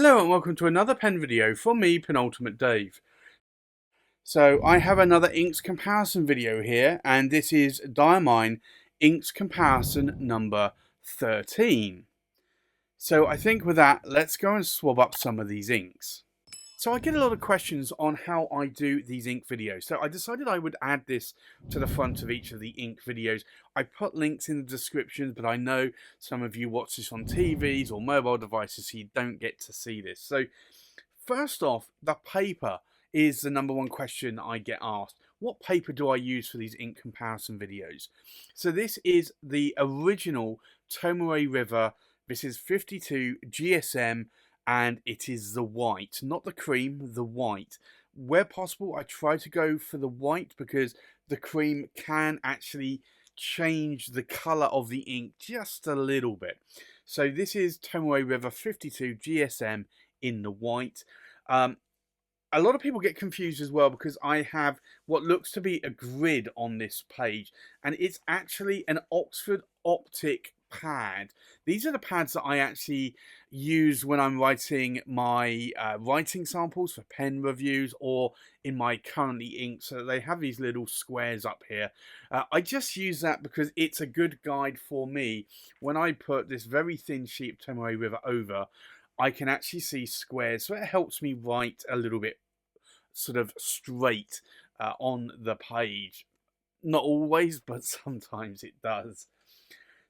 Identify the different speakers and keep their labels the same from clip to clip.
Speaker 1: Hello and welcome to another pen video from me, Penultimate Dave. So I have another inks comparison video here, and this is Diamine Inks Comparison number 13. So I think with that, let's go and swab up some of these inks. So I get a lot of questions on how I do these ink videos. So I decided I would add this to the front of each of the ink videos. I put links in the description, but I know some of you watch this on TVs or mobile devices, so you don't get to see this. So first off, the paper is the number one question I get asked. What paper do I use for these ink comparison videos? So this is the original Tomoe River. This is 52 GSM, and it is the white, not the cream, the white. Where possible, I try to go for the white because the cream can actually change the color of the ink just a little bit. So this is Tomoe River 52 GSM in the white. A lot of people get confused as well because I have what looks to be a grid on this page, and it's actually an Oxford Optik pad. These are the pads that I actually use when I'm writing my writing samples for pen reviews or in my currently ink. So they have these little squares up here. I just use that because it's a good guide for me. When I put this very thin sheet of Tomoe River over, I can actually see squares, so it helps me write a little bit sort of straight on the page. Not always, but sometimes it does.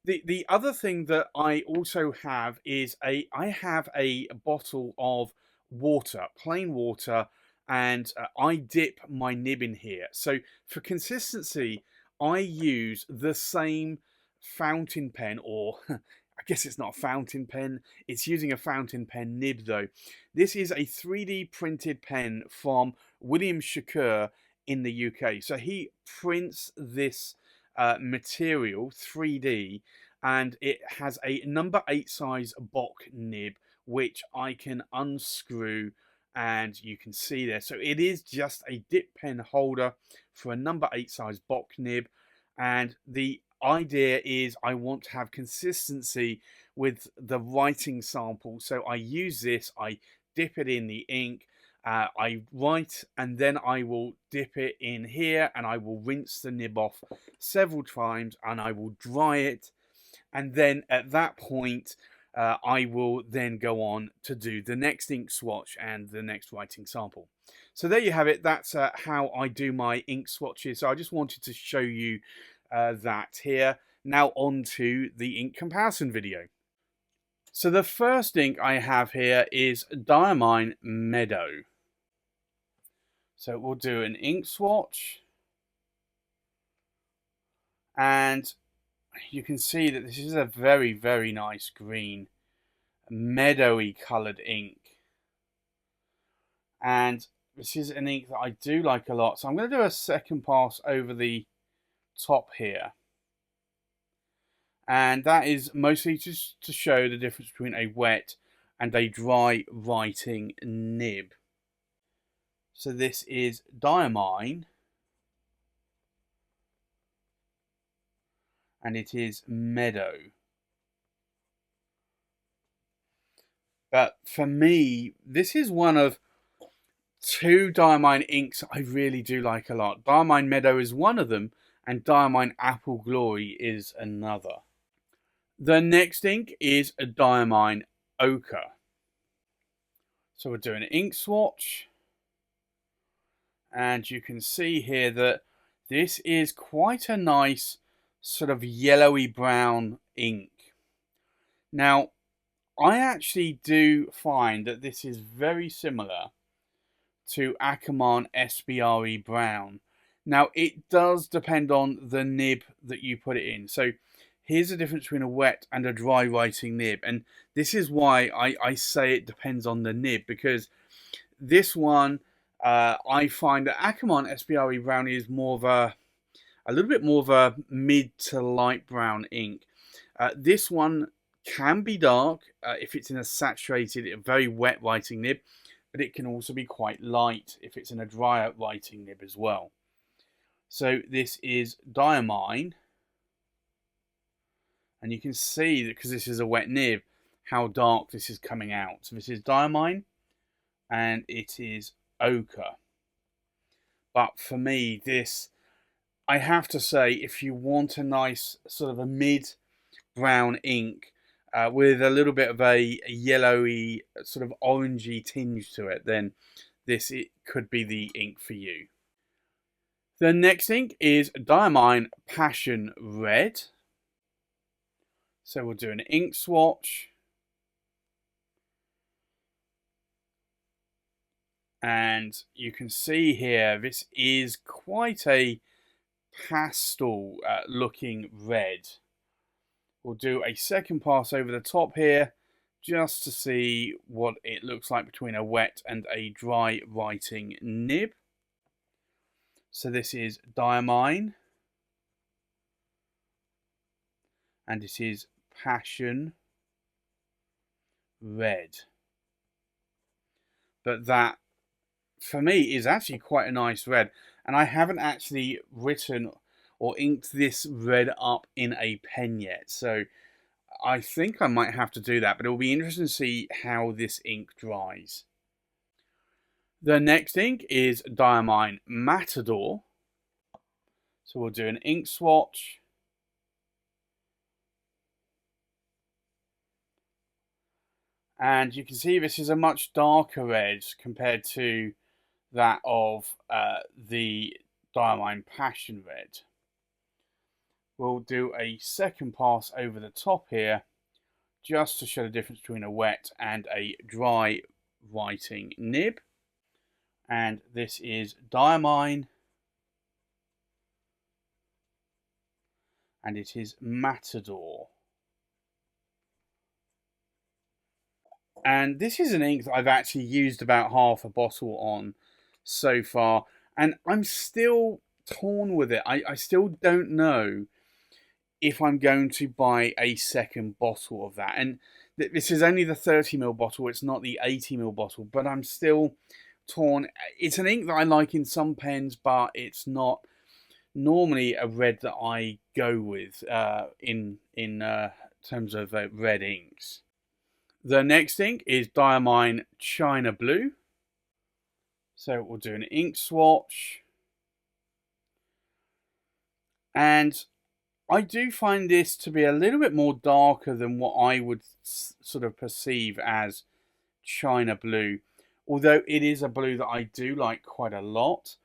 Speaker 1: The other thing that I also have is I have a bottle of water, plain water, and I dip my nib in here. So for consistency, I use the same fountain pen, or I guess it's not a fountain pen, it's using a fountain pen nib though. This is a 3D printed pen from William Shakour in the UK. So he prints this material 3D, and it has a number 8 size Bock nib which I can unscrew, and you can see there. So it is just a dip pen holder for a number 8 size Bock nib, and the idea is I want to have consistency with the writing sample. So I use this, I dip it in the ink, I write, and then I will dip it in here, and I will rinse the nib off several times, and I will dry it, and then at that point I will then go on to do the next ink swatch and the next writing sample. So there you have it. That's how I do my ink swatches. So I just wanted to show you that here. Now on to the ink comparison video. So the first ink I have here is Diamine Meadow. So we'll do an ink swatch, and you can see that this is a very, very nice green, meadowy coloured ink. And this is an ink that I do like a lot. So I'm going to do a second pass over the top here. And that is mostly just to show the difference between a wet and a dry writing nib. So this is Diamine, and it is Meadow. But for me, this is one of two Diamine inks I really do like a lot. Diamine Meadow is one of them, and Diamine Apple Glory is another. The next ink is a Diamine Ochre. So we're doing an ink swatch, and you can see here that this is quite a nice sort of yellowy brown ink. Now, I actually do find that this is very similar to Akamon SBRE Brown. Now, it does depend on the nib that you put it in. So here's the difference between a wet and a dry writing nib. And this is why I say it depends on the nib, because this one, I find that Akamon SBRE Brown is more of a little bit more of a mid to light brown ink. This one can be dark if it's in a saturated, very wet writing nib, but it can also be quite light if it's in a drier writing nib as well. So this is Diamine, and you can see that because this is a wet nib, how dark this is coming out. So this is Diamine and it is Ochre. But for me, this, I have to say, if you want a nice sort of a mid brown ink with a little bit of a yellowy sort of orangey tinge to it, then this it could be the ink for you. The next ink is Diamine Passion Red. So we'll do an ink swatch. And you can see here, this is quite a pastel looking red. We'll do a second pass over the top here, just to see what it looks like between a wet and a dry writing nib. So this is Diamine. And it is Passion Red. But that, for me, is actually quite a nice red. And I haven't actually written or inked this red up in a pen yet. So I think I might have to do that. But it will be interesting to see how this ink dries. The next ink is Diamine Matador. So we'll do an ink swatch. And you can see this is a much darker red compared to that of the Diamine Passion Red. We'll do a second pass over the top here, just to show the difference between a wet and a dry writing nib. And this is Diamine. And it is Matador. And this is an ink that I've actually used about half a bottle on so far. And I'm still torn with it. I still don't know if I'm going to buy a second bottle of that. And this is only the 30ml bottle. It's not the 80ml bottle. But I'm still torn. It's an ink that I like in some pens, but it's not normally a red that I go with in terms of red inks. The next ink is Diamine China Blue. So we'll do an ink swatch. And I do find this to be a little bit more darker than what I would sort of perceive as China Blue. Although it is a blue that I do like quite a lot.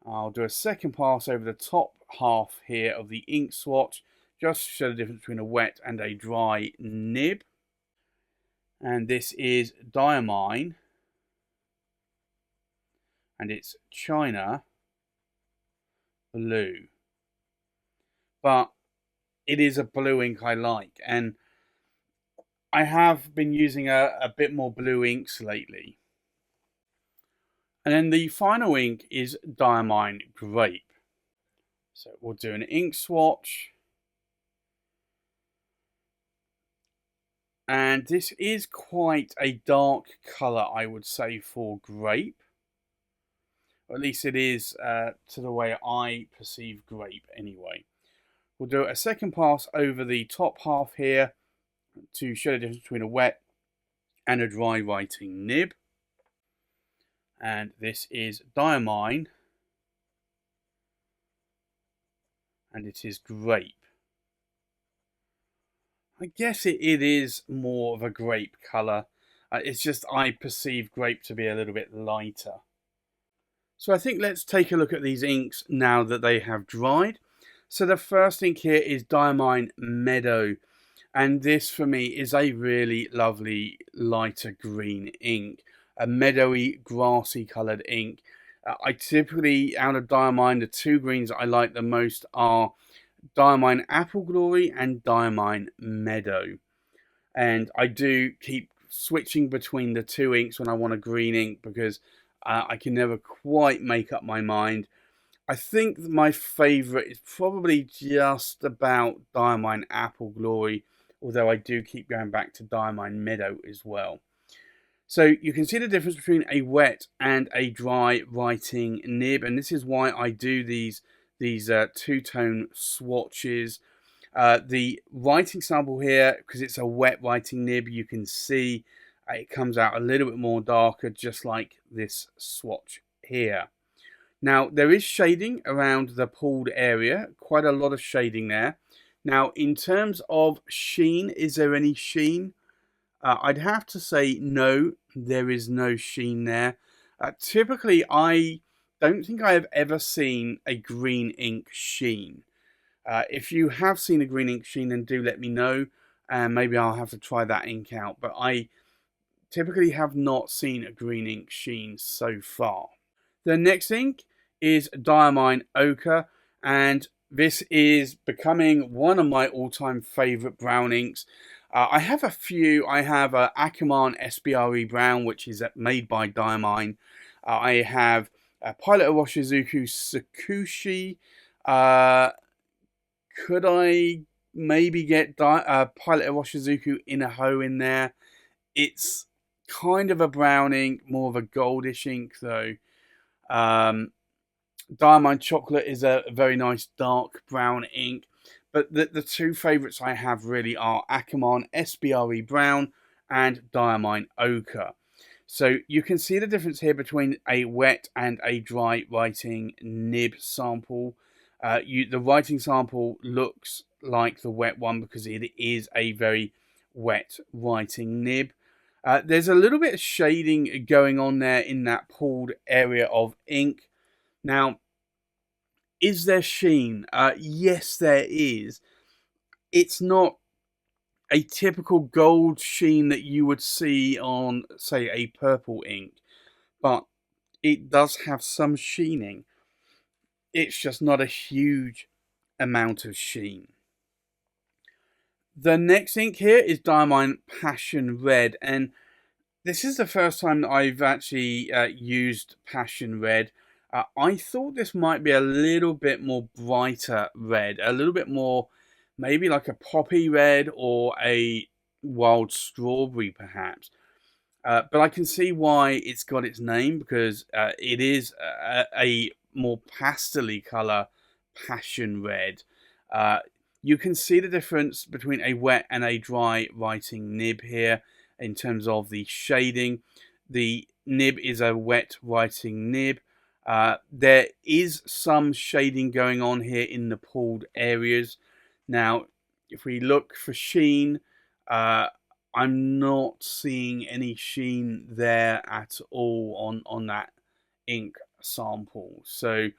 Speaker 1: I'll do a second pass over the top half here of the ink swatch, just to show the difference between a wet and a dry nib. And this is Diamine. And it's China Blue. But it is a blue ink I like. And I have been using a bit more blue inks lately. And then the final ink is Diamine Grape. So we'll do an ink swatch. And this is quite a dark colour, I would say, for grape. Or at least it is to the way I perceive grape anyway. We'll do a second pass over the top half here to show the difference between a wet and a dry writing nib. And this is Diamine. And it is Grape. I guess it is more of a grape colour. It's just I perceive grape to be a little bit lighter. So I think let's take a look at these inks now that they have dried. So the first ink here is Diamine Meadow. And this for me is a really lovely lighter green ink. A meadowy, grassy coloured ink. I typically, out of Diamine, the two greens that I like the most are Diamine Apple Glory and Diamine Meadow. And I do keep switching between the two inks when I want a green ink because I can never quite make up my mind. I think my favourite is probably just about Diamine Apple Glory, although I do keep going back to Diamine Meadow as well. So you can see the difference between a wet and a dry writing nib, and this is why I do these two-tone swatches. The writing sample here, because it's a wet writing nib, you can see it comes out a little bit more darker, just like this swatch here. Now, there is shading around the pulled area, quite a lot of shading there. Now, in terms of sheen, is there any sheen? I'd have to say no, there is no sheen there. Typically, I don't think I have ever seen a green ink sheen. If you have seen a green ink sheen, then do let me know, and maybe I'll have to try that ink out. But I typically have not seen a green ink sheen so far. The next ink is Diamine Ochre, and this is becoming one of my all-time favorite brown inks. I have a few. I have Akamon SBRE Brown, which is made by Diamine. I have Pilot Iroshizuku Sakushi. Could I maybe get Pilot Iroshizuku Inaho in there? It's kind of a brown ink, more of a goldish ink though. Diamine Chocolate is a very nice dark brown ink. But the two favourites I have really are Akamon SBRE Brown and Diamine Ochre. So you can see the difference here between a wet and a dry writing nib sample. The writing sample looks like the wet one because it is a very wet writing nib. There's a little bit of shading going on there in that pulled area of ink. Now, is there sheen? Yes, there is. It's not a typical gold sheen that you would see on, say, a purple ink, but it does have some sheening. It's just not a huge amount of sheen. The next ink here is Diamine Passion Red, and this is the first time that I've actually used Passion Red. I thought this might be a little bit more brighter red, a little bit more maybe like a poppy red or a wild strawberry perhaps. But I can see why it's got its name, because it is a more pastel-y colour passion red. You can see the difference between a wet and a dry writing nib here in terms of the shading. The nib is a wet writing nib. There is some shading going on here in the pulled areas. Now, if we look for sheen, I'm not seeing any sheen there at all on that ink sample. So,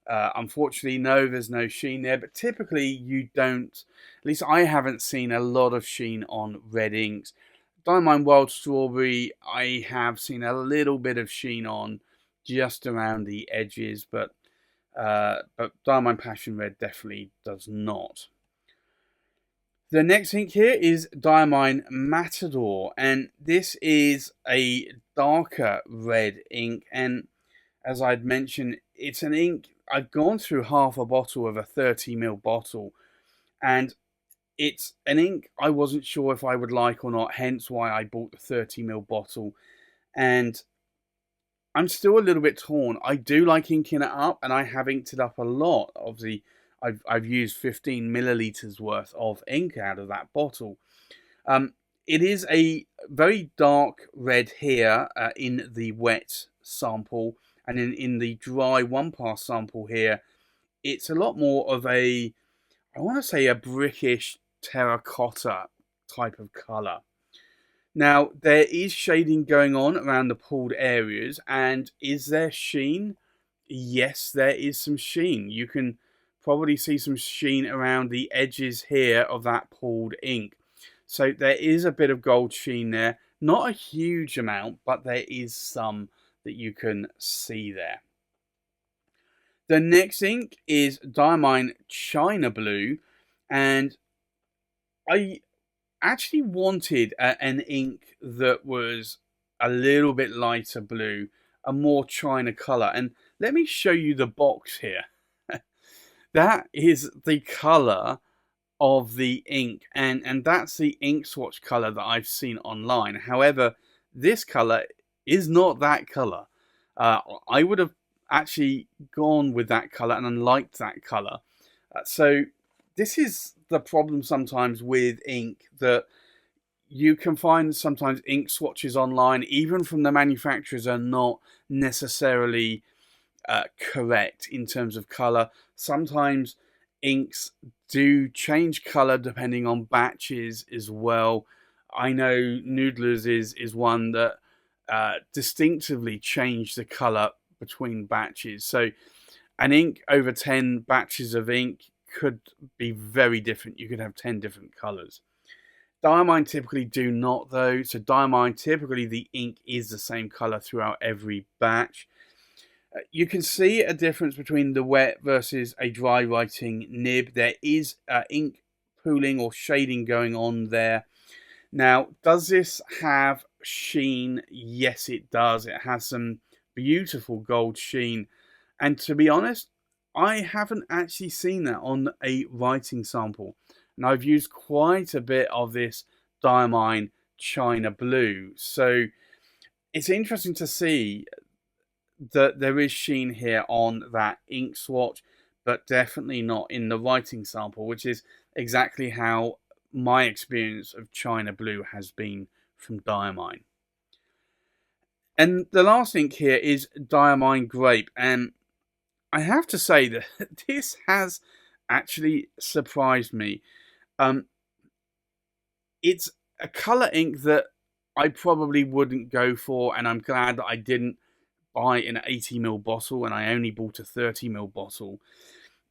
Speaker 1: unfortunately, no, there's no sheen there. But typically, you don't, at least I haven't seen a lot of sheen on red inks. Diamine Wild Strawberry, I have seen a little bit of sheen on, just around the edges, but Diamine Passion Red definitely does not. The next ink here is Diamine Matador, and this is a darker red ink, and as I'd mentioned, it's an ink, I've gone through half a bottle of a 30ml bottle, and it's an ink I wasn't sure if I would like or not, hence why I bought the 30ml bottle, and I'm still a little bit torn. I do like inking it up, and I have inked it up a lot. Obviously, I've used 15 milliliters worth of ink out of that bottle. It is a very dark red here in the wet sample, and in the dry one-pass sample here, it's a lot more of a, I want to say, a brickish terracotta type of colour. Now, there is shading going on around the pulled areas, and is there sheen? Yes, there is some sheen. You can probably see some sheen around the edges here of that pulled ink. So there is a bit of gold sheen there. Not a huge amount, but there is some that you can see there. The next ink is Diamine China Blue, and I actually wanted an ink that was a little bit lighter blue, a more china colour. And let me show you the box here. That is the colour of the ink, and that's the ink swatch colour that I've seen online. However, this colour is not that colour. I would have actually gone with that colour and liked that colour. So this is the problem sometimes with ink, that you can find sometimes ink swatches online, even from the manufacturers, are not necessarily correct in terms of color. Sometimes inks do change color depending on batches as well. I know Noodlers is one that distinctively changed the color between batches. So an ink over 10 batches of ink could be very different. You could have 10 different colors. Diamine typically do not, though. So Diamine, typically the ink is the same color throughout every batch. You can see a difference between the wet versus a dry writing nib. There is ink pooling or shading going on there. Now, does this have sheen? Yes, it does. It has some beautiful gold sheen. And to be honest, I haven't actually seen that on a writing sample. And I've used quite a bit of this Diamine China Blue. So it's interesting to see that there is sheen here on that ink swatch, but definitely not in the writing sample, which is exactly how my experience of China Blue has been from Diamine. And the last ink here is Diamine Grape, and I have to say that this has actually surprised me. It's a colour ink that I probably wouldn't go for, and I'm glad that I didn't buy an 80ml bottle and I only bought a 30ml bottle.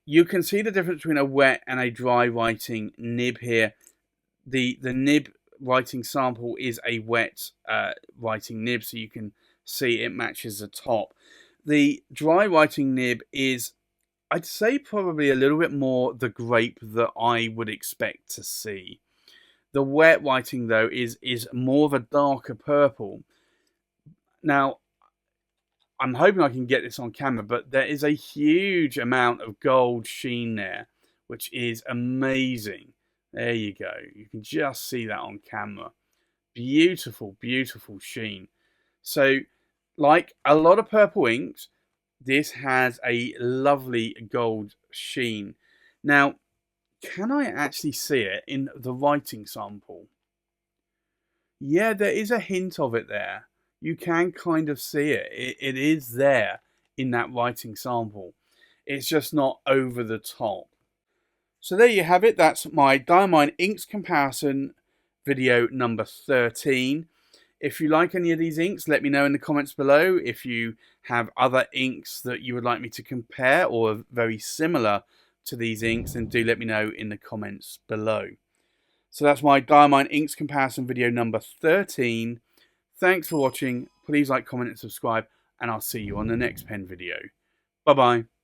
Speaker 1: You can see the difference between a wet and a dry writing nib here. The nib writing sample is a wet writing nib, so you can see it matches the top. The dry writing nib is, I'd say, probably a little bit more the grape that I would expect to see. The wet writing, though, is more of a darker purple. Now, I'm hoping I can get this on camera, but there is a huge amount of gold sheen there, which is amazing. There you go. You can just see that on camera. Beautiful, beautiful sheen. So, like a lot of purple inks, this has a lovely gold sheen. Now, can I actually see it in the writing sample? Yeah, there is a hint of it there. You can kind of see it. It is there in that writing sample. It's just not over the top. So there you have it. That's my Diamine Inks Comparison video number 13. If you like any of these inks, let me know in the comments below. If you have other inks that you would like me to compare or are very similar to these inks, then do let me know in the comments below. So that's my Diamine Inks Comparison video number 13. Thanks for watching. Please like, comment and subscribe, and I'll see you on the next pen video. Bye bye.